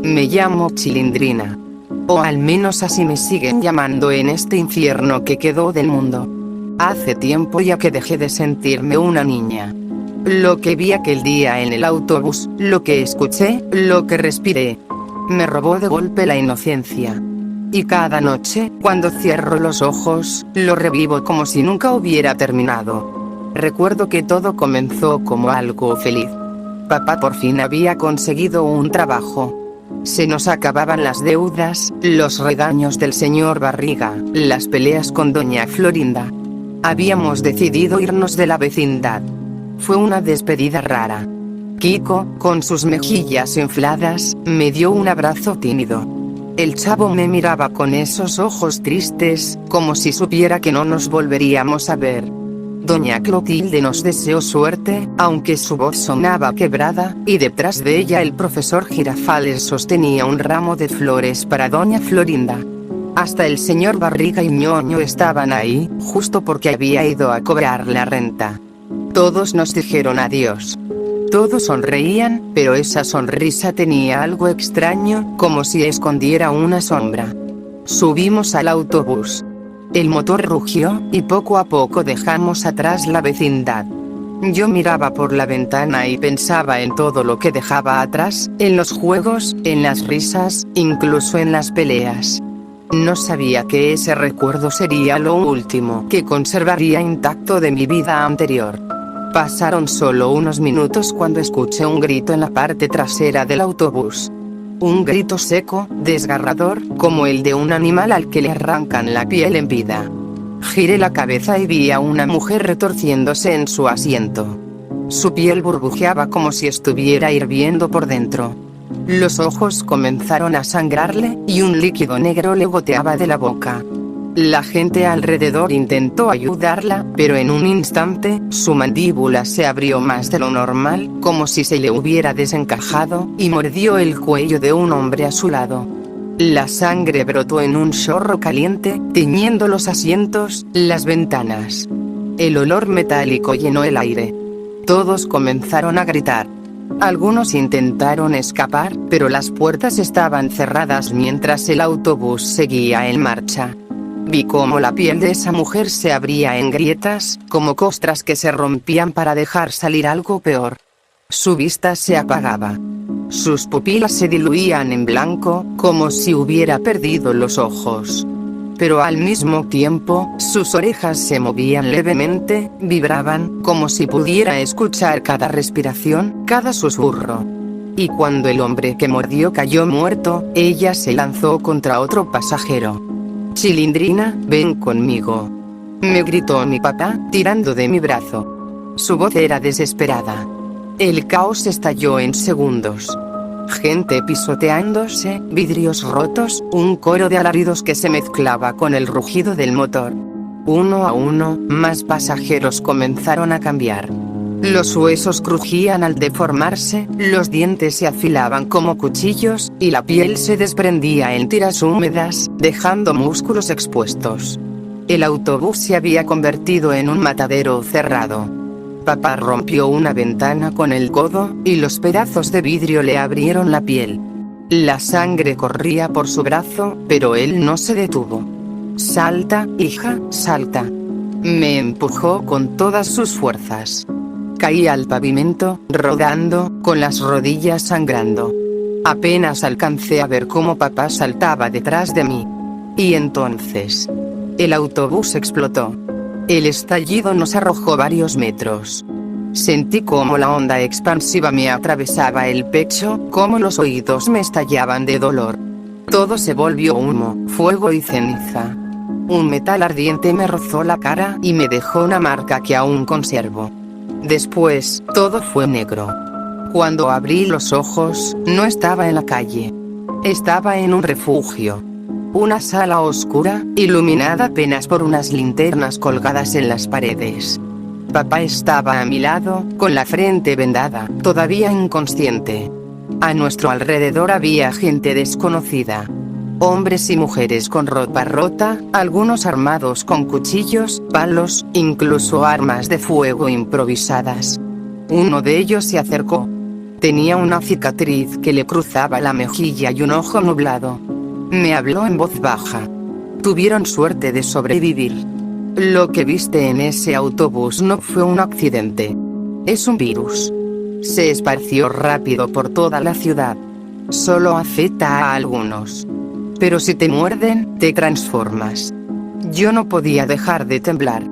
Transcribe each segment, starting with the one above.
Me llamo Chilindrina. O al menos así me siguen llamando en este infierno que quedó del mundo. Hace tiempo ya que dejé de sentirme una niña. Lo que vi aquel día en el autobús, lo que escuché, lo que respiré, me robó de golpe la inocencia. Y cada noche, cuando cierro los ojos, lo revivo como si nunca hubiera terminado. Recuerdo que todo comenzó como algo feliz. Papá por fin había conseguido un trabajo. Se nos acababan las deudas, los regaños del señor Barriga, las peleas con doña Florinda. Habíamos decidido irnos de la vecindad. Fue una despedida rara. Kiko, con sus mejillas infladas, me dio un abrazo tímido. El chavo me miraba con esos ojos tristes, como si supiera que no nos volveríamos a ver. Doña Clotilde nos deseó suerte, aunque su voz sonaba quebrada, y detrás de ella el profesor Girafales sostenía un ramo de flores para doña Florinda. Hasta el señor Barriga y Ñoño estaban ahí, justo porque había ido a cobrar la renta. Todos nos dijeron adiós. Todos sonreían, pero esa sonrisa tenía algo extraño, como si escondiera una sombra. Subimos al autobús. El motor rugió, y poco a poco dejamos atrás la vecindad. Yo miraba por la ventana y pensaba en todo lo que dejaba atrás, en los juegos, en las risas, incluso en las peleas. No sabía que ese recuerdo sería lo último que conservaría intacto de mi vida anterior. Pasaron solo unos minutos cuando escuché un grito en la parte trasera del autobús. Un grito seco, desgarrador, como el de un animal al que le arrancan la piel en vida. Giré la cabeza y vi a una mujer retorciéndose en su asiento. Su piel burbujeaba como si estuviera hirviendo por dentro. Los ojos comenzaron a sangrarle, y un líquido negro le goteaba de la boca. La gente alrededor intentó ayudarla, pero en un instante, su mandíbula se abrió más de lo normal, como si se le hubiera desencajado, y mordió el cuello de un hombre a su lado. La sangre brotó en un chorro caliente, tiñendo los asientos, las ventanas. El olor metálico llenó el aire. Todos comenzaron a gritar. Algunos intentaron escapar, pero las puertas estaban cerradas mientras el autobús seguía en marcha. Vi cómo la piel de esa mujer se abría en grietas, como costras que se rompían para dejar salir algo peor. Su vista se apagaba. Sus pupilas se diluían en blanco, como si hubiera perdido los ojos. Pero al mismo tiempo, sus orejas se movían levemente, vibraban, como si pudiera escuchar cada respiración, cada susurro. Y cuando el hombre que mordió cayó muerto, ella se lanzó contra otro pasajero. «Chilindrina, ven conmigo», me gritó mi papá, tirando de mi brazo. Su voz era desesperada. El caos estalló en segundos. Gente pisoteándose, vidrios rotos, un coro de alaridos que se mezclaba con el rugido del motor. Uno a uno, más pasajeros comenzaron a cambiar. Los huesos crujían al deformarse, los dientes se afilaban como cuchillos, y la piel se desprendía en tiras húmedas, dejando músculos expuestos. El autobús se había convertido en un matadero cerrado. Papá rompió una ventana con el codo, y los pedazos de vidrio le abrieron la piel. La sangre corría por su brazo, pero él no se detuvo. «Salta, hija, salta». Me empujó con todas sus fuerzas. Caí al pavimento, rodando, con las rodillas sangrando. Apenas alcancé a ver cómo papá saltaba detrás de mí. Y entonces, el autobús explotó. El estallido nos arrojó varios metros. Sentí cómo la onda expansiva me atravesaba el pecho, cómo los oídos me estallaban de dolor. Todo se volvió humo, fuego y ceniza. Un metal ardiente me rozó la cara y me dejó una marca que aún conservo. Después, todo fue negro. Cuando abrí los ojos, no estaba en la calle. Estaba en un refugio. Una sala oscura, iluminada apenas por unas linternas colgadas en las paredes. Papá estaba a mi lado, con la frente vendada, todavía inconsciente. A nuestro alrededor había gente desconocida. Hombres y mujeres con ropa rota, algunos armados con cuchillos, palos, incluso armas de fuego improvisadas. Uno de ellos se acercó. Tenía una cicatriz que le cruzaba la mejilla y un ojo nublado. Me habló en voz baja. Tuvieron suerte de sobrevivir. Lo que viste en ese autobús no fue un accidente. Es un virus. Se esparció rápido por toda la ciudad. Solo afecta a algunos. Pero si te muerden, te transformas. Yo no podía dejar de temblar.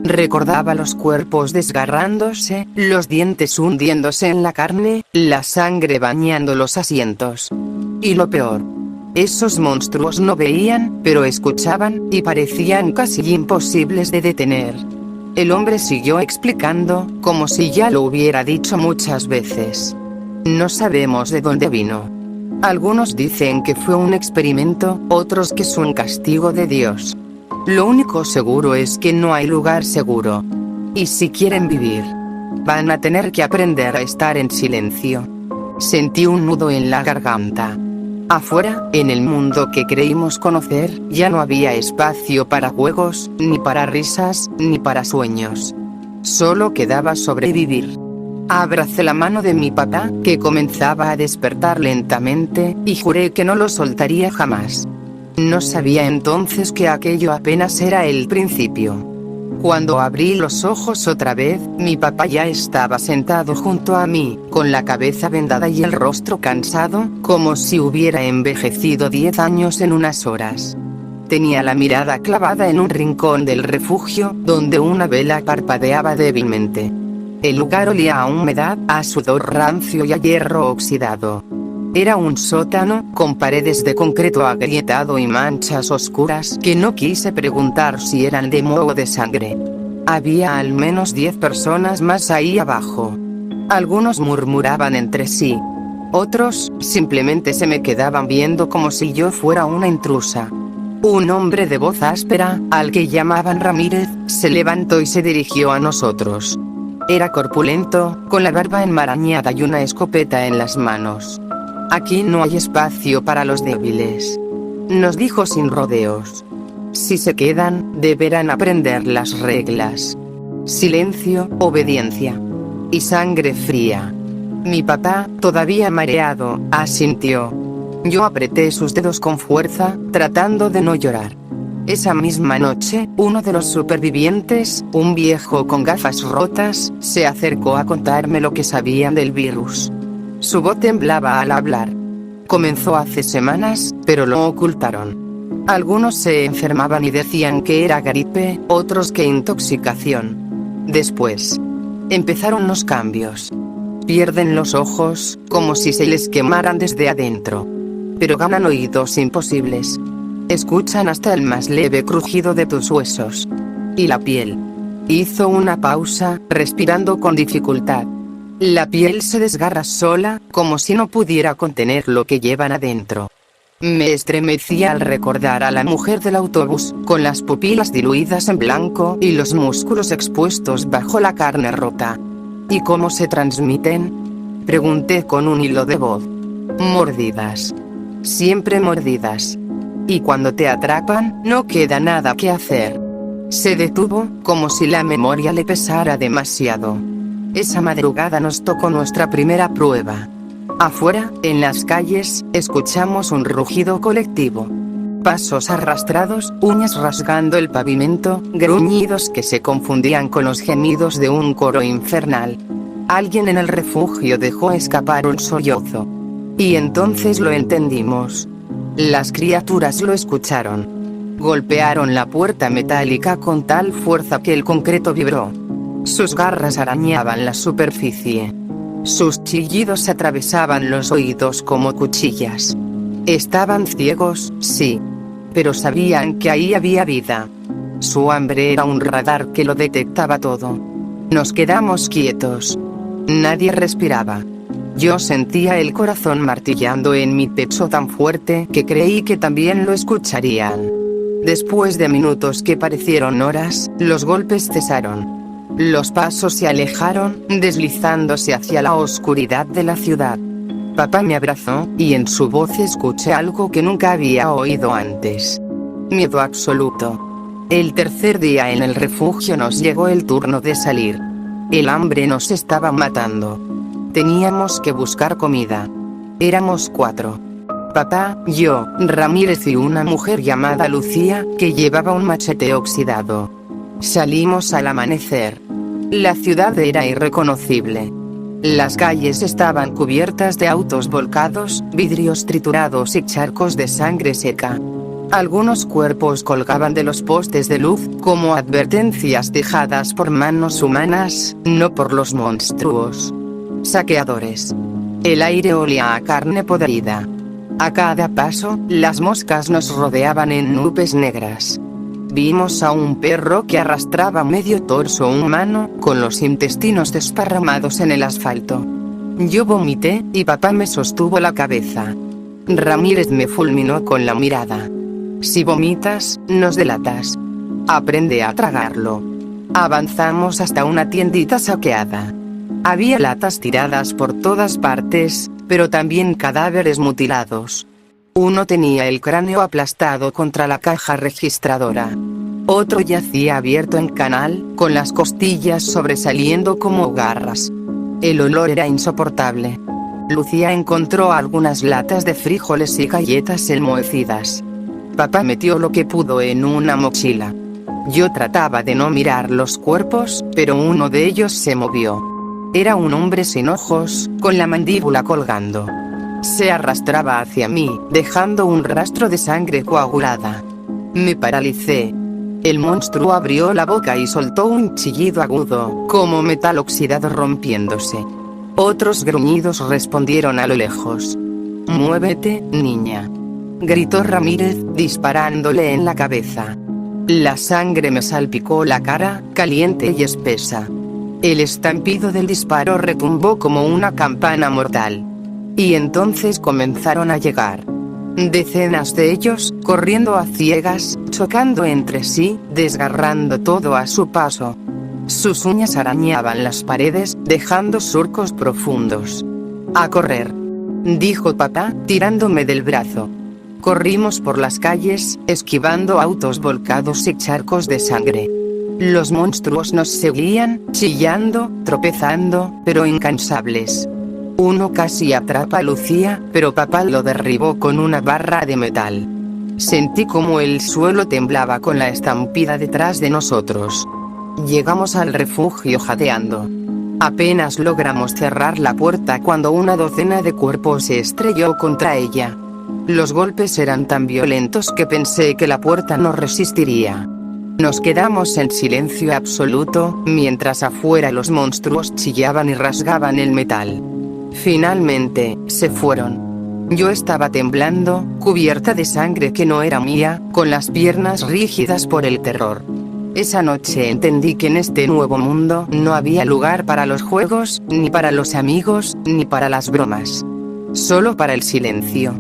Recordaba los cuerpos desgarrándose, los dientes hundiéndose en la carne, la sangre bañando los asientos. Y lo peor. Esos monstruos no veían, pero escuchaban, y parecían casi imposibles de detener. El hombre siguió explicando, como si ya lo hubiera dicho muchas veces. No sabemos de dónde vino. Algunos dicen que fue un experimento, otros que es un castigo de Dios. Lo único seguro es que no hay lugar seguro. Y si quieren vivir, van a tener que aprender a estar en silencio. Sentí un nudo en la garganta. Afuera, en el mundo que creímos conocer, ya no había espacio para juegos, ni para risas, ni para sueños. Solo quedaba sobrevivir. Abracé la mano de mi papá, que comenzaba a despertar lentamente, y juré que no lo soltaría jamás. No sabía entonces que aquello apenas era el principio. Cuando abrí los ojos otra vez, mi papá ya estaba sentado junto a mí, con la cabeza vendada y el rostro cansado, como si hubiera envejecido 10 años en unas horas. Tenía la mirada clavada en un rincón del refugio, donde una vela parpadeaba débilmente. El lugar olía a humedad, a sudor rancio y a hierro oxidado. Era un sótano, con paredes de concreto agrietado y manchas oscuras que no quise preguntar si eran de moho o de sangre. Había al menos 10 personas más ahí abajo. Algunos murmuraban entre sí. Otros, simplemente se me quedaban viendo como si yo fuera una intrusa. Un hombre de voz áspera, al que llamaban Ramírez, se levantó y se dirigió a nosotros. Era corpulento, con la barba enmarañada y una escopeta en las manos. Aquí no hay espacio para los débiles, nos dijo sin rodeos. Si se quedan, deberán aprender las reglas. Silencio, obediencia. Y sangre fría. Mi papá, todavía mareado, asintió. Yo apreté sus dedos con fuerza, tratando de no llorar. Esa misma noche, uno de los supervivientes, un viejo con gafas rotas, se acercó a contarme lo que sabían del virus. Su voz temblaba al hablar. Comenzó hace semanas, pero lo ocultaron. Algunos se enfermaban y decían que era gripe, otros que intoxicación. Después, empezaron los cambios. Pierden los ojos, como si se les quemaran desde adentro. Pero ganan oídos imposibles. Escuchan hasta el más leve crujido de tus huesos. Y la piel. Hizo una pausa, respirando con dificultad. La piel se desgarra sola, como si no pudiera contener lo que llevan adentro. Me estremecí al recordar a la mujer del autobús, con las pupilas diluidas en blanco y los músculos expuestos bajo la carne rota. ¿Y cómo se transmiten? Pregunté con un hilo de voz. Mordidas. Siempre mordidas. Y cuando te atrapan, no queda nada que hacer. Se detuvo, como si la memoria le pesara demasiado. Esa madrugada nos tocó nuestra primera prueba. Afuera, en las calles, escuchamos un rugido colectivo. Pasos arrastrados, uñas rasgando el pavimento, gruñidos que se confundían con los gemidos de un coro infernal. Alguien en el refugio dejó escapar un sollozo. Y entonces lo entendimos. Las criaturas lo escucharon. Golpearon la puerta metálica con tal fuerza que el concreto vibró. Sus garras arañaban la superficie. Sus chillidos atravesaban los oídos como cuchillas. Estaban ciegos, sí. Pero sabían que ahí había vida. Su hambre era un radar que lo detectaba todo. Nos quedamos quietos. Nadie respiraba. Yo sentía el corazón martillando en mi pecho tan fuerte que creí que también lo escucharían. Después de minutos que parecieron horas, los golpes cesaron. Los pasos se alejaron, deslizándose hacia la oscuridad de la ciudad. Papá me abrazó, y en su voz escuché algo que nunca había oído antes. Miedo absoluto. El tercer día en el refugio nos llegó el turno de salir. El hambre nos estaba matando. Teníamos que buscar comida. Éramos 4. Papá, yo, Ramírez y una mujer llamada Lucía, que llevaba un machete oxidado. Salimos al amanecer. La ciudad era irreconocible. Las calles estaban cubiertas de autos volcados, vidrios triturados y charcos de sangre seca. Algunos cuerpos colgaban de los postes de luz, como advertencias dejadas por manos humanas, no por los monstruos saqueadores. El aire olía a carne podrida. A cada paso, las moscas nos rodeaban en nubes negras. Vimos a un perro que arrastraba medio torso humano, con los intestinos desparramados en el asfalto. Yo vomité, y papá me sostuvo la cabeza. Ramírez me fulminó con la mirada. Si vomitas, nos delatas. Aprende a tragarlo. Avanzamos hasta una tiendita saqueada. Había latas tiradas por todas partes, pero también cadáveres mutilados. Uno tenía el cráneo aplastado contra la caja registradora. Otro yacía abierto en canal, con las costillas sobresaliendo como garras. El olor era insoportable. Lucía encontró algunas latas de frijoles y galletas enmohecidas. Papá metió lo que pudo en una mochila. Yo trataba de no mirar los cuerpos, pero uno de ellos se movió. Era un hombre sin ojos, con la mandíbula colgando. Se arrastraba hacia mí, dejando un rastro de sangre coagulada. Me paralicé. El monstruo abrió la boca y soltó un chillido agudo, como metal oxidado rompiéndose. Otros gruñidos respondieron a lo lejos. «Muévete, niña», gritó Ramírez, disparándole en la cabeza. La sangre me salpicó la cara, caliente y espesa. El estampido del disparo retumbó como una campana mortal. Y entonces comenzaron a llegar. Decenas de ellos, corriendo a ciegas, chocando entre sí, desgarrando todo a su paso. Sus uñas arañaban las paredes, dejando surcos profundos. «A correr», dijo papá, tirándome del brazo. Corrimos por las calles, esquivando autos volcados y charcos de sangre. Los monstruos nos seguían, chillando, tropezando, pero incansables. Uno casi atrapa a Lucía, pero papá lo derribó con una barra de metal. Sentí como el suelo temblaba con la estampida detrás de nosotros. Llegamos al refugio jadeando. Apenas logramos cerrar la puerta cuando una docena de cuerpos se estrelló contra ella. Los golpes eran tan violentos que pensé que la puerta no resistiría. Nos quedamos en silencio absoluto, mientras afuera los monstruos chillaban y rasgaban el metal. Finalmente, se fueron. Yo estaba temblando, cubierta de sangre que no era mía, con las piernas rígidas por el terror. Esa noche entendí que en este nuevo mundo no había lugar para los juegos, ni para los amigos, ni para las bromas. Solo para el silencio.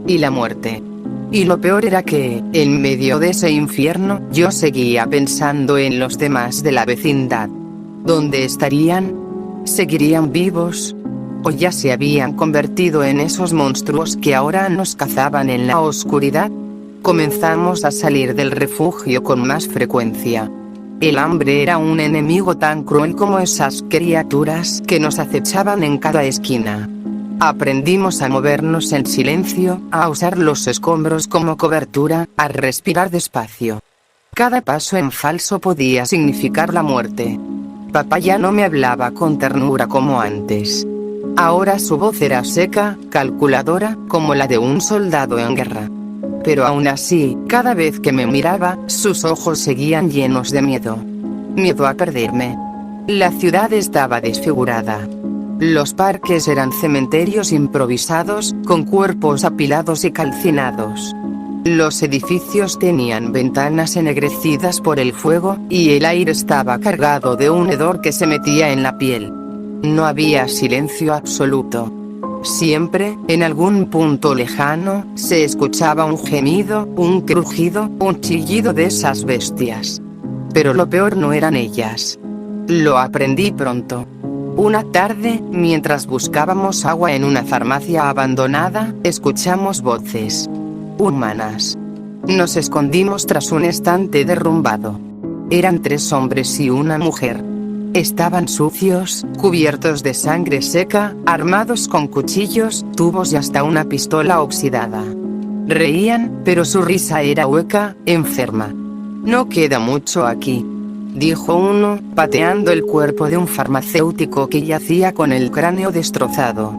Y la muerte. Y lo peor era que, en medio de ese infierno, yo seguía pensando en los demás de la vecindad. ¿Dónde estarían? ¿Seguirían vivos? ¿O ya se habían convertido en esos monstruos que ahora nos cazaban en la oscuridad? Comenzamos a salir del refugio con más frecuencia. El hambre era un enemigo tan cruel como esas criaturas que nos acechaban en cada esquina. Aprendimos a movernos en silencio, a usar los escombros como cobertura, a respirar despacio. Cada paso en falso podía significar la muerte. Papá ya no me hablaba con ternura como antes. Ahora su voz era seca, calculadora, como la de un soldado en guerra. Pero aún así, cada vez que me miraba, sus ojos seguían llenos de miedo. Miedo a perderme. La ciudad estaba desfigurada. Los parques eran cementerios improvisados, con cuerpos apilados y calcinados. Los edificios tenían ventanas ennegrecidas por el fuego, y el aire estaba cargado de un hedor que se metía en la piel. No había silencio absoluto. Siempre, en algún punto lejano, se escuchaba un gemido, un crujido, un chillido de esas bestias. Pero lo peor no eran ellas. Lo aprendí pronto. Una tarde, mientras buscábamos agua en una farmacia abandonada, escuchamos voces humanas. Nos escondimos tras un estante derrumbado. Eran 3 hombres y una mujer. Estaban sucios, cubiertos de sangre seca, armados con cuchillos, tubos y hasta una pistola oxidada. Reían, pero su risa era hueca, enferma. «No queda mucho aquí», dijo uno, pateando el cuerpo de un farmacéutico que yacía con el cráneo destrozado.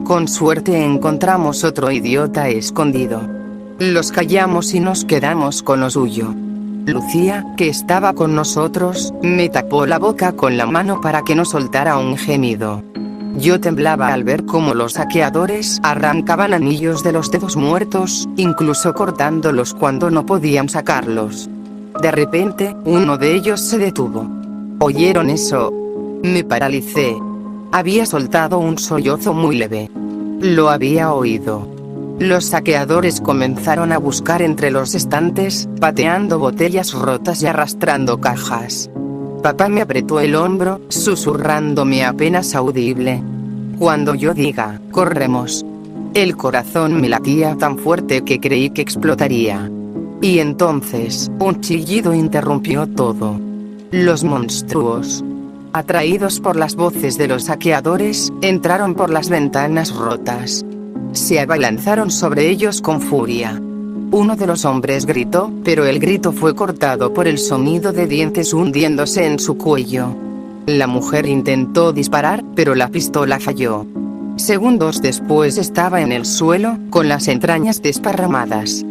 «Con suerte encontramos otro idiota escondido». Los callamos y nos quedamos con lo suyo. Lucía, que estaba con nosotros, me tapó la boca con la mano para que no soltara un gemido. Yo temblaba al ver cómo los saqueadores arrancaban anillos de los dedos muertos, incluso cortándolos cuando no podían sacarlos. De repente, uno de ellos se detuvo. ¿Oyeron eso? Me paralicé. Había soltado un sollozo muy leve. Lo había oído. Los saqueadores comenzaron a buscar entre los estantes, pateando botellas rotas y arrastrando cajas. Papá me apretó el hombro, susurrándome apenas audible: «Cuando yo diga, corremos». El corazón me latía tan fuerte que creí que explotaría. Y entonces, un chillido interrumpió todo. Los monstruos, atraídos por las voces de los saqueadores, entraron por las ventanas rotas. Se abalanzaron sobre ellos con furia. Uno de los hombres gritó, pero el grito fue cortado por el sonido de dientes hundiéndose en su cuello. La mujer intentó disparar, pero la pistola falló. Segundos después estaba en el suelo, con las entrañas desparramadas.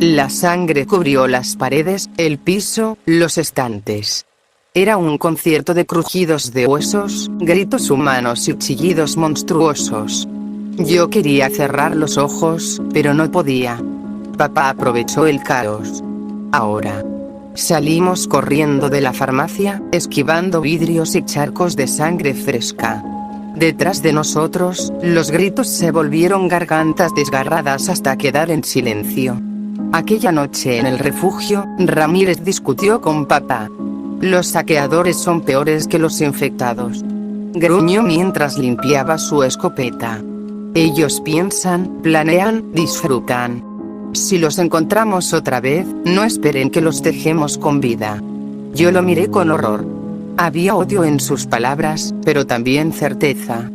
La sangre cubrió las paredes, el piso, los estantes. Era un concierto de crujidos de huesos, gritos humanos y chillidos monstruosos. Yo quería cerrar los ojos, pero no podía. Papá aprovechó el caos. Ahora. Salimos corriendo de la farmacia, esquivando vidrios y charcos de sangre fresca. Detrás de nosotros, los gritos se volvieron gargantas desgarradas hasta quedar en silencio. Aquella noche en el refugio, Ramírez discutió con papá. «Los saqueadores son peores que los infectados», gruñó mientras limpiaba su escopeta. «Ellos piensan, planean, disfrutan. Si los encontramos otra vez, no esperen que los dejemos con vida». Yo lo miré con horror. Había odio en sus palabras, pero también certeza.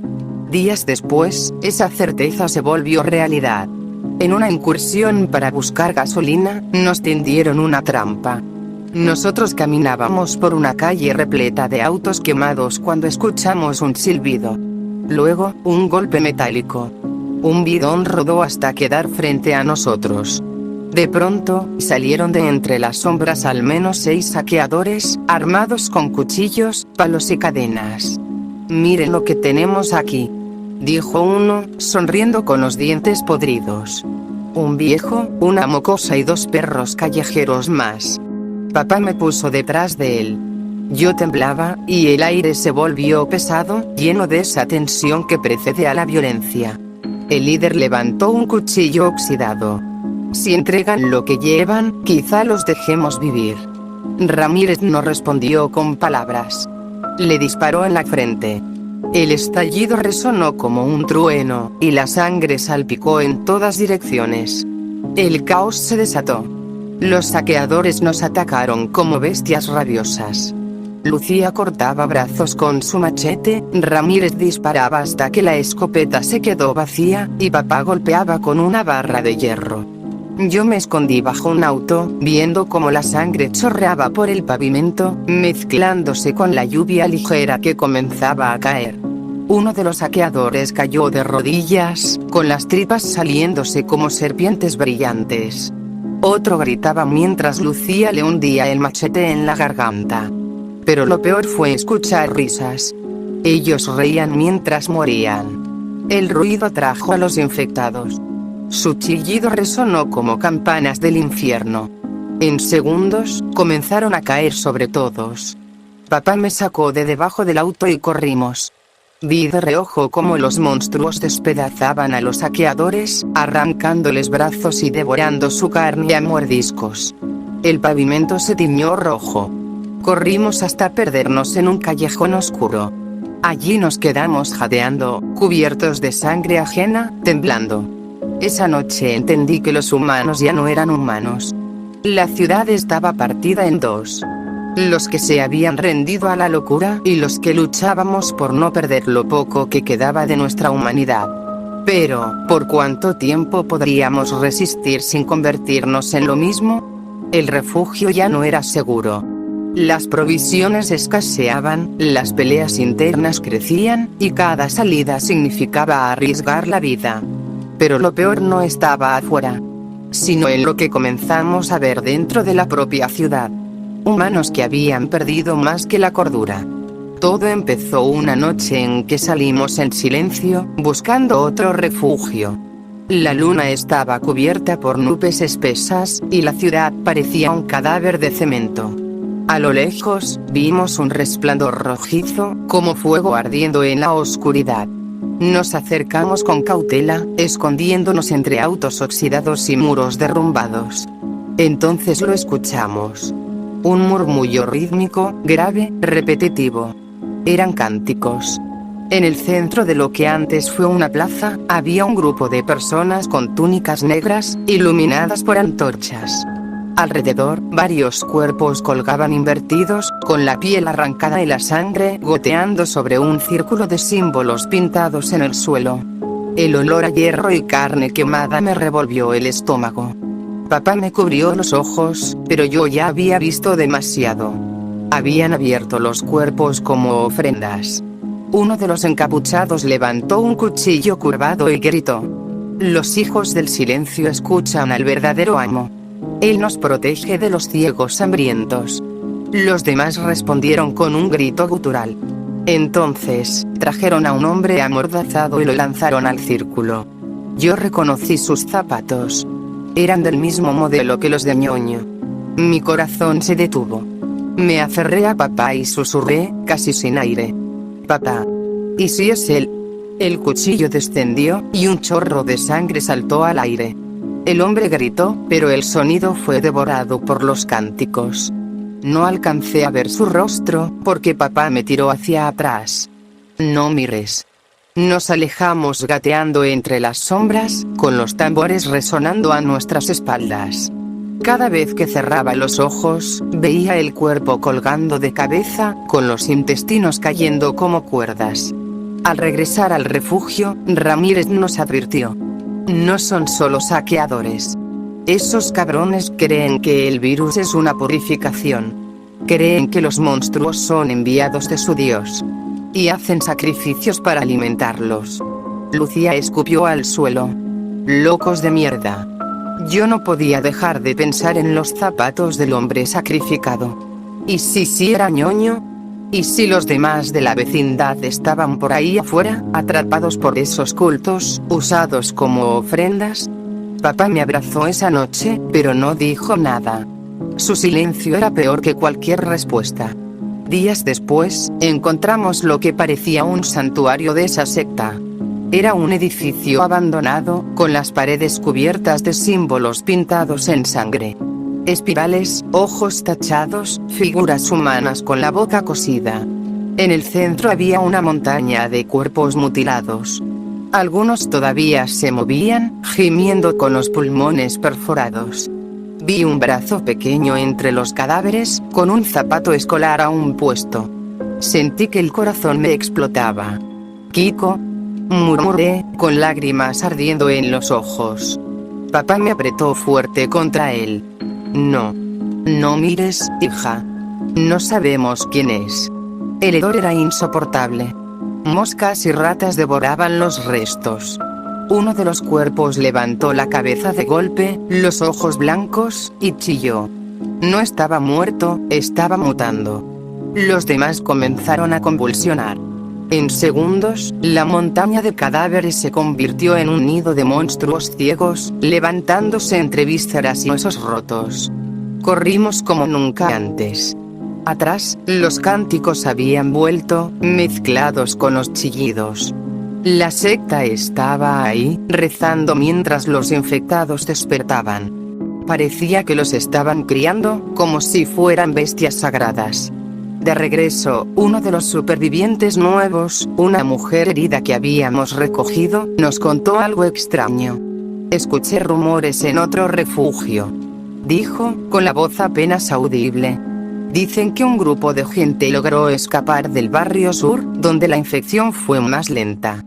Días después, esa certeza se volvió realidad. En una incursión para buscar gasolina, nos tendieron una trampa. Nosotros caminábamos por una calle repleta de autos quemados cuando escuchamos un silbido. Luego, un golpe metálico. Un bidón rodó hasta quedar frente a nosotros. De pronto, salieron de entre las sombras al menos 6 saqueadores, armados con cuchillos, palos y cadenas. «Miren lo que tenemos aquí», dijo uno, sonriendo con los dientes podridos. Un viejo, una mocosa y 2 perros callejeros más. Papá me puso detrás de él. Yo temblaba, y el aire se volvió pesado, lleno de esa tensión que precede a la violencia. El líder levantó un cuchillo oxidado. «Si entregan lo que llevan, quizá los dejemos vivir». Ramírez no respondió con palabras. Le disparó en la frente. El estallido resonó como un trueno, y la sangre salpicó en todas direcciones. El caos se desató. Los saqueadores nos atacaron como bestias rabiosas. Lucía cortaba brazos con su machete, Ramírez disparaba hasta que la escopeta se quedó vacía, y papá golpeaba con una barra de hierro. Yo me escondí bajo un auto, viendo cómo la sangre chorreaba por el pavimento, mezclándose con la lluvia ligera que comenzaba a caer. Uno de los saqueadores cayó de rodillas, con las tripas saliéndose como serpientes brillantes. Otro gritaba mientras Lucía le hundía el machete en la garganta. Pero lo peor fue escuchar risas. Ellos reían mientras morían. El ruido atrajo a los infectados. Su chillido resonó como campanas del infierno. En segundos, comenzaron a caer sobre todos. Papá me sacó de debajo del auto y corrimos. Vi de reojo cómo los monstruos despedazaban a los saqueadores, arrancándoles brazos y devorando su carne a mordiscos. El pavimento se tiñó rojo. Corrimos hasta perdernos en un callejón oscuro. Allí nos quedamos jadeando, cubiertos de sangre ajena, temblando. Esa noche entendí que los humanos ya no eran humanos. La ciudad estaba partida en 2. los que se habían rendido a la locura y los que luchábamos por no perder lo poco que quedaba de nuestra humanidad. Pero, ¿por cuánto tiempo podríamos resistir sin convertirnos en lo mismo? El refugio ya no era seguro. Las provisiones escaseaban, las peleas internas crecían, y cada salida significaba arriesgar la vida. Pero lo peor no estaba afuera, sino en lo que comenzamos a ver dentro de la propia ciudad. Humanos que habían perdido más que la cordura. Todo empezó una noche en que salimos en silencio, buscando otro refugio. La luna estaba cubierta por nubes espesas, y la ciudad parecía un cadáver de cemento. A lo lejos, vimos un resplandor rojizo, como fuego ardiendo en la oscuridad. Nos acercamos con cautela, escondiéndonos entre autos oxidados y muros derrumbados. Entonces lo escuchamos. Un murmullo rítmico, grave, repetitivo. Eran cánticos. En el centro de lo que antes fue una plaza, había un grupo de personas con túnicas negras, iluminadas por antorchas. Alrededor, varios cuerpos colgaban invertidos, con la piel arrancada y la sangre goteando sobre un círculo de símbolos pintados en el suelo. El olor a hierro y carne quemada me revolvió el estómago. Papá me cubrió los ojos, pero yo ya había visto demasiado. Habían abierto los cuerpos como ofrendas. Uno de los encapuchados levantó un cuchillo curvado y gritó: «Los hijos del silencio escuchan al verdadero amo. Él nos protege de los ciegos hambrientos». Los demás respondieron con un grito gutural. Entonces, trajeron a un hombre amordazado y lo lanzaron al círculo. Yo reconocí sus zapatos. Eran del mismo modelo que los de Ñoño. Mi corazón se detuvo. Me aferré a papá y susurré, casi sin aire: «Papá. ¿Y si es él?». El cuchillo descendió, y un chorro de sangre saltó al aire. El hombre gritó, pero el sonido fue devorado por los cánticos. No alcancé a ver su rostro, porque papá me tiró hacia atrás. «No mires». Nos alejamos gateando entre las sombras, con los tambores resonando a nuestras espaldas. Cada vez que cerraba los ojos, veía el cuerpo colgando de cabeza, con los intestinos cayendo como cuerdas. Al regresar al refugio, Ramírez nos advirtió: «No son solo saqueadores. Esos cabrones creen que el virus es una purificación. Creen que los monstruos son enviados de su Dios. Y hacen sacrificios para alimentarlos». Lucía escupió al suelo. «Locos de mierda». Yo no podía dejar de pensar en los zapatos del hombre sacrificado. ¿Y si era Ñoño? ¿Y si los demás de la vecindad estaban por ahí afuera, atrapados por esos cultos, usados como ofrendas? Papá me abrazó esa noche, pero no dijo nada. Su silencio era peor que cualquier respuesta. Días después, encontramos lo que parecía un santuario de esa secta. Era un edificio abandonado, con las paredes cubiertas de símbolos pintados en sangre. Espirales, ojos tachados, figuras humanas con la boca cosida. En el centro había una montaña de cuerpos mutilados. Algunos todavía se movían, gimiendo con los pulmones perforados. Vi un brazo pequeño entre los cadáveres, con un zapato escolar aún puesto. Sentí que el corazón me explotaba. «Kiko», murmuré, con lágrimas ardiendo en los ojos. Papá me apretó fuerte contra él. «No. No mires, hija. No sabemos quién es». El hedor era insoportable. Moscas y ratas devoraban los restos. Uno de los cuerpos levantó la cabeza de golpe, los ojos blancos, y chilló. No estaba muerto, estaba mutando. Los demás comenzaron a convulsionar. En segundos, la montaña de cadáveres se convirtió en un nido de monstruos ciegos, levantándose entre vísceras y huesos rotos. Corrimos como nunca antes. Atrás, los cánticos habían vuelto, mezclados con los chillidos. La secta estaba ahí, rezando mientras los infectados despertaban. Parecía que los estaban criando, como si fueran bestias sagradas. De regreso, uno de los supervivientes nuevos, una mujer herida que habíamos recogido, nos contó algo extraño. «Escuché rumores en otro refugio», dijo, con la voz apenas audible. Dicen que un grupo de gente logró escapar del barrio sur, donde la infección fue más lenta.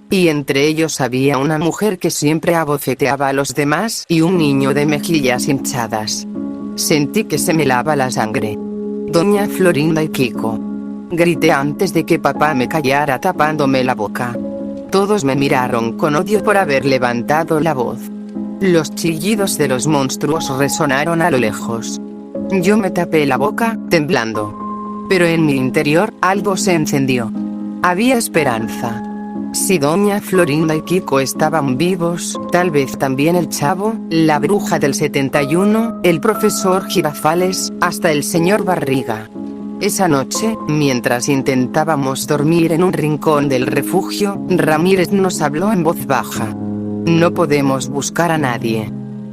Y entre ellos había una mujer que siempre abofeteaba a los demás y un niño de mejillas hinchadas. Sentí que se me helaba la sangre. Doña Florinda y Kiko. Grité antes de que papá me callara tapándome la boca. Todos me miraron con odio por haber levantado la voz. Los chillidos de los monstruos resonaron a lo lejos. Yo me tapé la boca, temblando. Pero en mi interior, algo se encendió. Había esperanza. Si doña Florinda y Kiko estaban vivos, tal vez también el Chavo, la bruja del 71, el profesor Girafales, hasta el señor Barriga. Esa noche, mientras intentábamos dormir en un rincón del refugio, Ramírez nos habló en voz baja. No podemos buscar a nadie.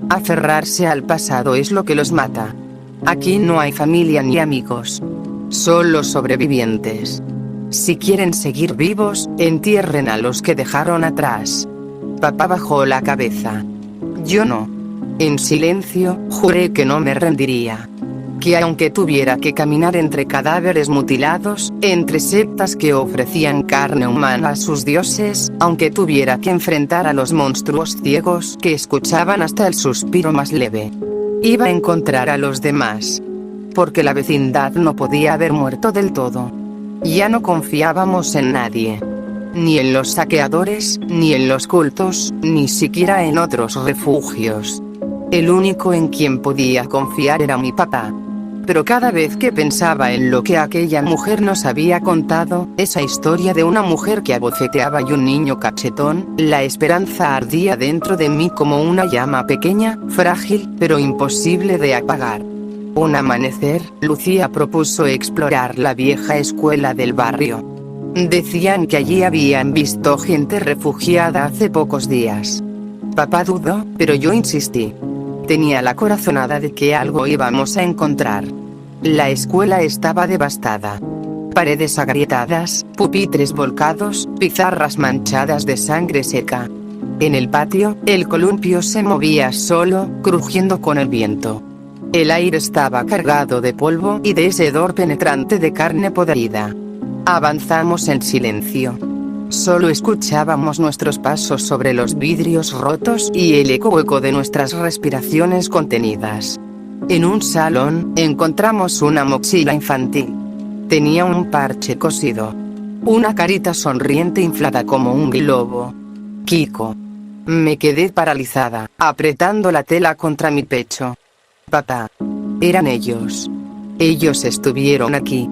Aferrarse al pasado es lo que los mata. Aquí no hay familia ni amigos. Solo sobrevivientes. Si quieren seguir vivos, entierren a los que dejaron atrás. Papá bajó la cabeza. Yo no. En silencio, juré que no me rendiría. Que aunque tuviera que caminar entre cadáveres mutilados, entre sectas que ofrecían carne humana a sus dioses, aunque tuviera que enfrentar a los monstruos ciegos que escuchaban hasta el suspiro más leve, iba a encontrar a los demás. Porque la vecindad no podía haber muerto del todo. Ya no confiábamos en nadie. Ni en los saqueadores, ni en los cultos, ni siquiera en otros refugios. El único en quien podía confiar era mi papá. Pero cada vez que pensaba en lo que aquella mujer nos había contado, esa historia de una mujer que abofeteaba y un niño cachetón, la esperanza ardía dentro de mí como una llama pequeña, frágil, pero imposible de apagar. Un amanecer, Lucía propuso explorar la vieja escuela del barrio. Decían que allí habían visto gente refugiada hace pocos días. Papá dudó, pero yo insistí. Tenía la corazonada de que algo íbamos a encontrar. La escuela estaba devastada. Paredes agrietadas, pupitres volcados, pizarras manchadas de sangre seca. En el patio, el columpio se movía solo, crujiendo con el viento. El aire estaba cargado de polvo y de ese hedor penetrante de carne podrida. Avanzamos en silencio. Solo escuchábamos nuestros pasos sobre los vidrios rotos y el eco hueco de nuestras respiraciones contenidas. En un salón, encontramos una mochila infantil. Tenía un parche cosido. Una carita sonriente inflada como un globo. Kiko. Me quedé paralizada, apretando la tela contra mi pecho. Papá. Eran ellos. Ellos estuvieron aquí.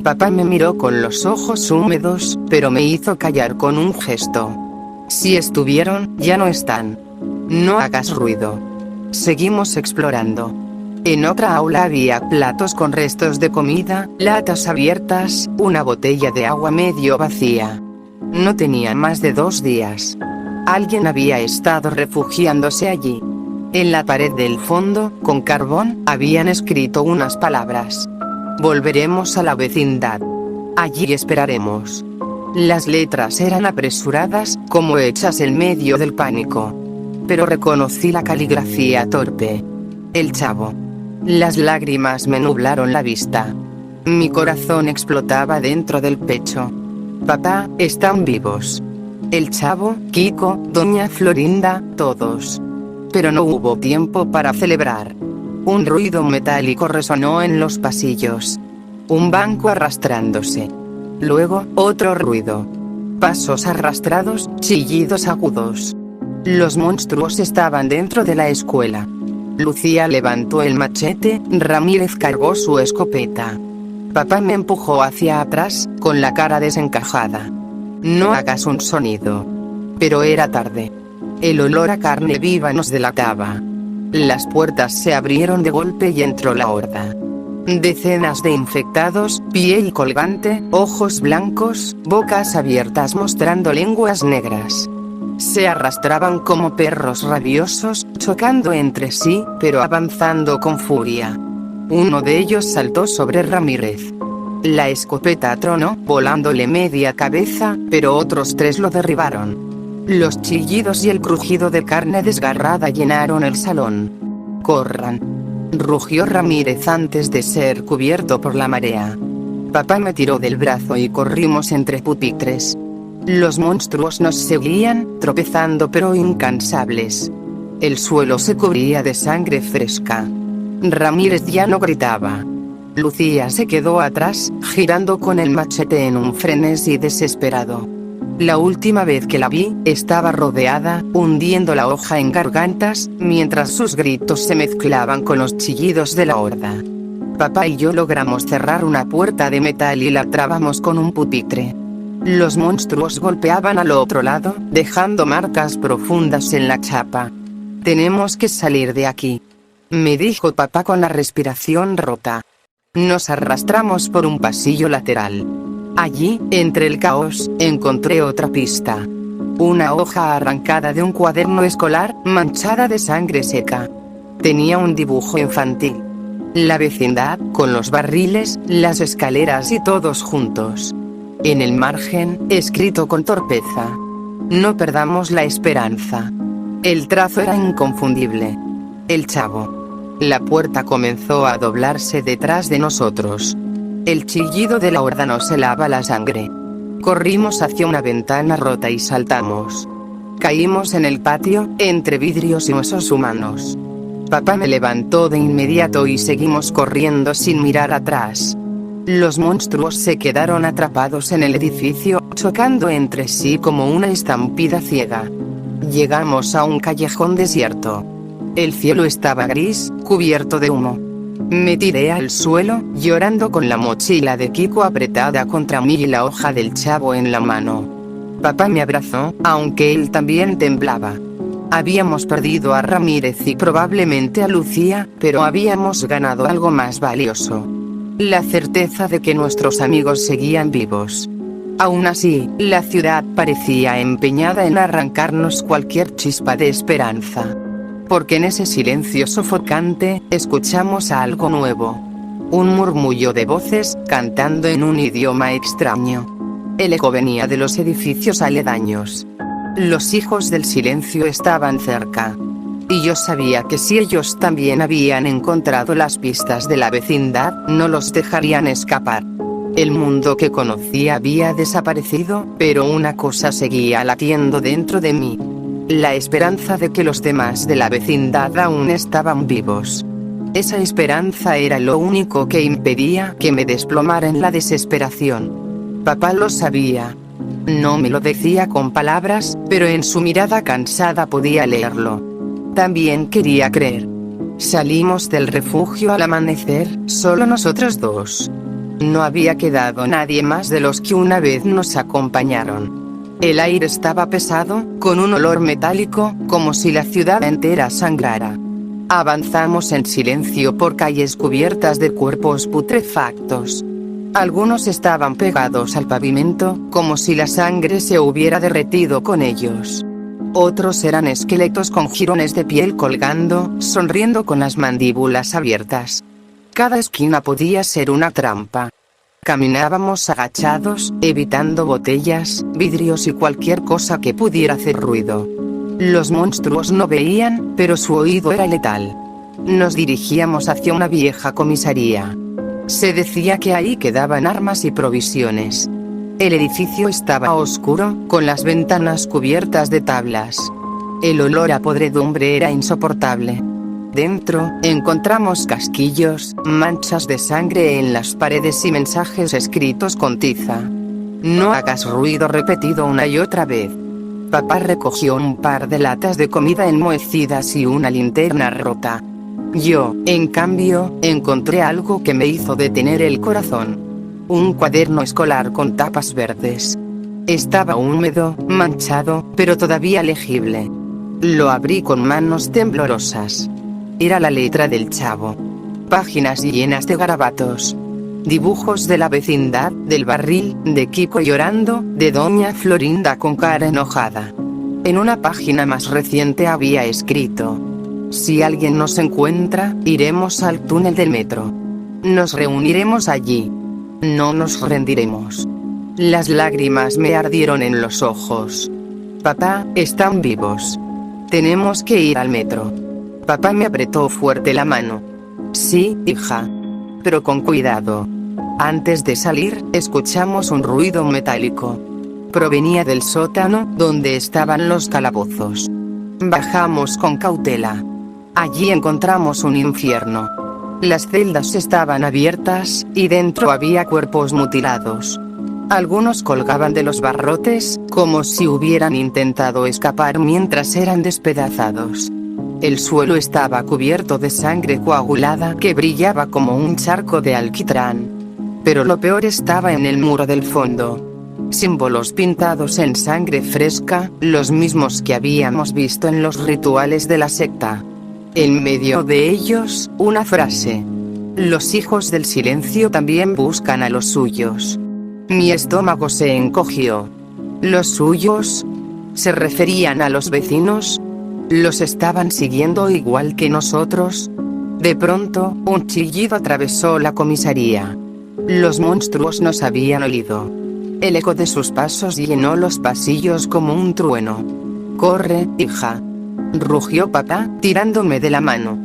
Papá me miró con los ojos húmedos, pero me hizo callar con un gesto. Si estuvieron, ya no están. No hagas ruido. Seguimos explorando. En otra aula había platos con restos de comida, latas abiertas, una botella de agua medio vacía. No tenía más de 2 días. Alguien había estado refugiándose allí. En la pared del fondo, con carbón, habían escrito unas palabras. Volveremos a la vecindad. Allí esperaremos. Las letras eran apresuradas, como hechas en medio del pánico. Pero reconocí la caligrafía torpe. El Chavo. Las lágrimas me nublaron la vista. Mi corazón explotaba dentro del pecho. Papá, están vivos. El Chavo, Kiko, doña Florinda, todos. Pero no hubo tiempo para celebrar. Un ruido metálico resonó en los pasillos. Un banco arrastrándose. Luego, otro ruido. Pasos arrastrados, chillidos agudos. Los monstruos estaban dentro de la escuela. Lucía levantó el machete, Ramírez cargó su escopeta. Papá me empujó hacia atrás, con la cara desencajada. No hagas un sonido. Pero era tarde. El olor a carne viva nos delataba. Las puertas se abrieron de golpe y entró la horda. Decenas de infectados, piel colgante, ojos blancos, bocas abiertas mostrando lenguas negras. Se arrastraban como perros rabiosos, chocando entre sí, pero avanzando con furia. Uno de ellos saltó sobre Ramírez. La escopeta tronó, volándole media cabeza, pero otros 3 lo derribaron. Los chillidos y el crujido de carne desgarrada llenaron el salón. ¡Corran! rugió Ramírez antes de ser cubierto por la marea. Papá me tiró del brazo y corrimos entre pupitres. Los monstruos nos seguían, tropezando pero incansables. El suelo se cubría de sangre fresca. Ramírez ya no gritaba. Lucía se quedó atrás, girando con el machete en un frenesí desesperado. La última vez que la vi, estaba rodeada, hundiendo la hoja en gargantas, mientras sus gritos se mezclaban con los chillidos de la horda. Papá y yo logramos cerrar una puerta de metal y la trabamos con un pupitre. Los monstruos golpeaban al otro lado, dejando marcas profundas en la chapa. «Tenemos que salir de aquí», me dijo papá con la respiración rota. Nos arrastramos por un pasillo lateral. Allí, entre el caos, encontré otra pista. Una hoja arrancada de un cuaderno escolar, manchada de sangre seca. Tenía un dibujo infantil. La vecindad, con los barriles, las escaleras y todos juntos. En el margen, escrito con torpeza: «No perdamos la esperanza». El trazo era inconfundible. El chavo. La puerta comenzó a doblarse detrás de nosotros. El chillido de la horda nos helaba la sangre. Corrimos hacia una ventana rota y saltamos. Caímos en el patio, entre vidrios y huesos humanos. Papá me levantó de inmediato y seguimos corriendo sin mirar atrás. Los monstruos se quedaron atrapados en el edificio, chocando entre sí como una estampida ciega. Llegamos a un callejón desierto. El cielo estaba gris, cubierto de humo. Me tiré al suelo, llorando con la mochila de Kiko apretada contra mí y la hoja del chavo en la mano. Papá me abrazó, aunque él también temblaba. Habíamos perdido a Ramírez y probablemente a Lucía, pero habíamos ganado algo más valioso: la certeza de que nuestros amigos seguían vivos. Aún así, la ciudad parecía empeñada en arrancarnos cualquier chispa de esperanza. Porque en ese silencio sofocante, escuchamos algo nuevo. Un murmullo de voces, cantando en un idioma extraño. El eco venía de los edificios aledaños. Los hijos del silencio estaban cerca. Y yo sabía que si ellos también habían encontrado las pistas de la vecindad, no los dejarían escapar. El mundo que conocí había desaparecido, pero una cosa seguía latiendo dentro de mí. La esperanza de que los demás de la vecindad aún estaban vivos. Esa esperanza era lo único que impedía que me desplomara en la desesperación. Papá lo sabía. No me lo decía con palabras, pero en su mirada cansada podía leerlo. También quería creer. Salimos del refugio al amanecer, solo nosotros dos. No había quedado nadie más de los que una vez nos acompañaron. El aire estaba pesado, con un olor metálico, como si la ciudad entera sangrara. Avanzamos en silencio por calles cubiertas de cuerpos putrefactos. Algunos estaban pegados al pavimento, como si la sangre se hubiera derretido con ellos. Otros eran esqueletos con jirones de piel colgando, sonriendo con las mandíbulas abiertas. Cada esquina podía ser una trampa. Caminábamos agachados, evitando botellas, vidrios y cualquier cosa que pudiera hacer ruido. Los monstruos no veían, pero su oído era letal. Nos dirigíamos hacia una vieja comisaría. Se decía que ahí quedaban armas y provisiones. El edificio estaba oscuro, con las ventanas cubiertas de tablas. El olor a podredumbre era insoportable. Dentro, encontramos casquillos, manchas de sangre en las paredes y mensajes escritos con tiza. «No hagas ruido», repetido una y otra vez. Papá recogió un par de latas de comida enmohecidas y una linterna rota. Yo, en cambio, encontré algo que me hizo detener el corazón. Un cuaderno escolar con tapas verdes. Estaba húmedo, manchado, pero todavía legible. Lo abrí con manos temblorosas. Era la letra del chavo. Páginas llenas de garabatos. Dibujos de la vecindad, del barril, de Kiko llorando, de doña Florinda con cara enojada. En una página más reciente había escrito: «Si alguien nos encuentra, iremos al túnel del metro. Nos reuniremos allí. No nos rendiremos». Las lágrimas me ardieron en los ojos. «Papá, están vivos. Tenemos que ir al metro». Papá me apretó fuerte la mano. Sí, hija. Pero con cuidado. Antes de salir, escuchamos un ruido metálico. Provenía del sótano, donde estaban los calabozos. Bajamos con cautela. Allí encontramos un infierno. Las celdas estaban abiertas, y dentro había cuerpos mutilados. Algunos colgaban de los barrotes, como si hubieran intentado escapar mientras eran despedazados. El suelo estaba cubierto de sangre coagulada que brillaba como un charco de alquitrán. Pero lo peor estaba en el muro del fondo. Símbolos pintados en sangre fresca, los mismos que habíamos visto en los rituales de la secta. En medio de ellos, una frase. Los hijos del silencio también buscan a los suyos. Mi estómago se encogió. ¿Los suyos? ¿Se referían a los vecinos? ¿Los estaban siguiendo igual que nosotros? De pronto, un chillido atravesó la comisaría. Los monstruos nos habían olido. El eco de sus pasos llenó los pasillos como un trueno. «Corre, hija», rugió papá, tirándome de la mano.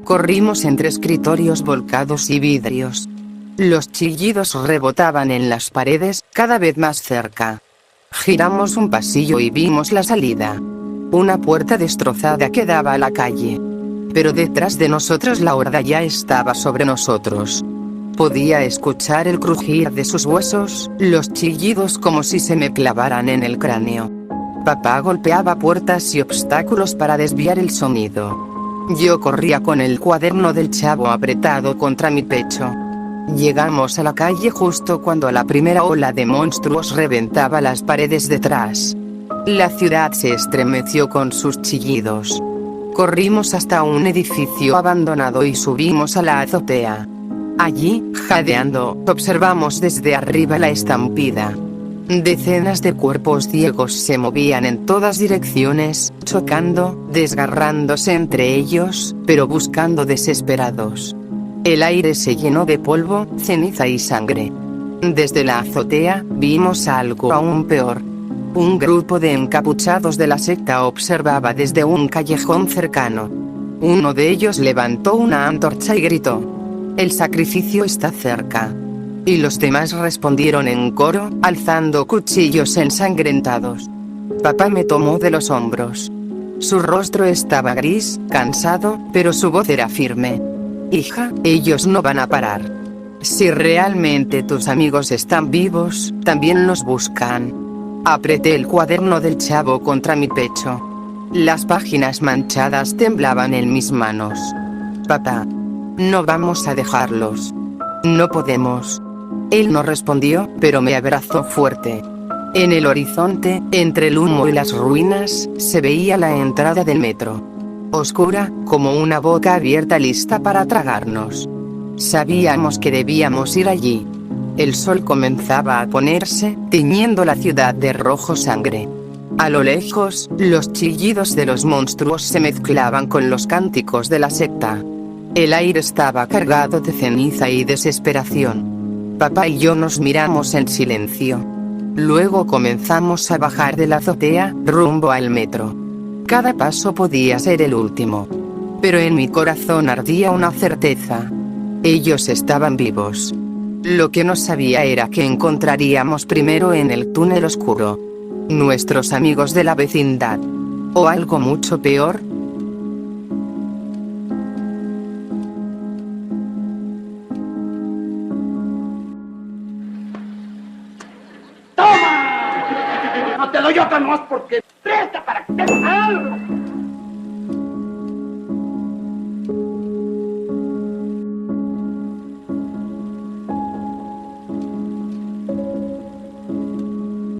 Corrimos entre escritorios volcados y vidrios. Los chillidos rebotaban en las paredes, cada vez más cerca. Giramos un pasillo y vimos la salida. Una puerta destrozada que daba a la calle. Pero detrás de nosotros la horda ya estaba sobre nosotros. Podía escuchar el crujir de sus huesos, los chillidos como si se me clavaran en el cráneo. Papá golpeaba puertas y obstáculos para desviar el sonido. Yo corría con el cuaderno del Chavo apretado contra mi pecho. Llegamos a la calle justo cuando la primera ola de monstruos reventaba las paredes detrás. La ciudad se estremeció con sus chillidos. Corrimos hasta un edificio abandonado y subimos a la azotea. Allí, jadeando, observamos desde arriba la estampida. Decenas de cuerpos ciegos se movían en todas direcciones, chocando, desgarrándose entre ellos, pero buscando desesperados. El aire se llenó de polvo, ceniza y sangre. Desde la azotea, vimos algo aún peor. Un grupo de encapuchados de la secta observaba desde un callejón cercano. Uno de ellos levantó una antorcha y gritó: «El sacrificio está cerca». Y los demás respondieron en coro, alzando cuchillos ensangrentados. Papá me tomó de los hombros. Su rostro estaba gris, cansado, pero su voz era firme. «Hija, ellos no van a parar. Si realmente tus amigos están vivos, también los buscan». Apreté el cuaderno del Chavo contra mi pecho. Las páginas manchadas temblaban en mis manos. «Papá, no vamos a dejarlos. No podemos». Él no respondió, pero me abrazó fuerte. En el horizonte, entre el humo y las ruinas, se veía la entrada del metro. Oscura, como una boca abierta lista para tragarnos. Sabíamos que debíamos ir allí. El sol comenzaba a ponerse, tiñendo la ciudad de rojo sangre. A lo lejos, los chillidos de los monstruos se mezclaban con los cánticos de la secta. El aire estaba cargado de ceniza y desesperación. Papá y yo nos miramos en silencio. Luego comenzamos a bajar de la azotea, rumbo al metro. Cada paso podía ser el último. Pero en mi corazón ardía una certeza. Ellos estaban vivos. Lo que no sabía era que encontraríamos primero en el túnel oscuro nuestros amigos de la vecindad. O algo mucho peor. ¡Toma! No te doy otra más porque presta para que te algo.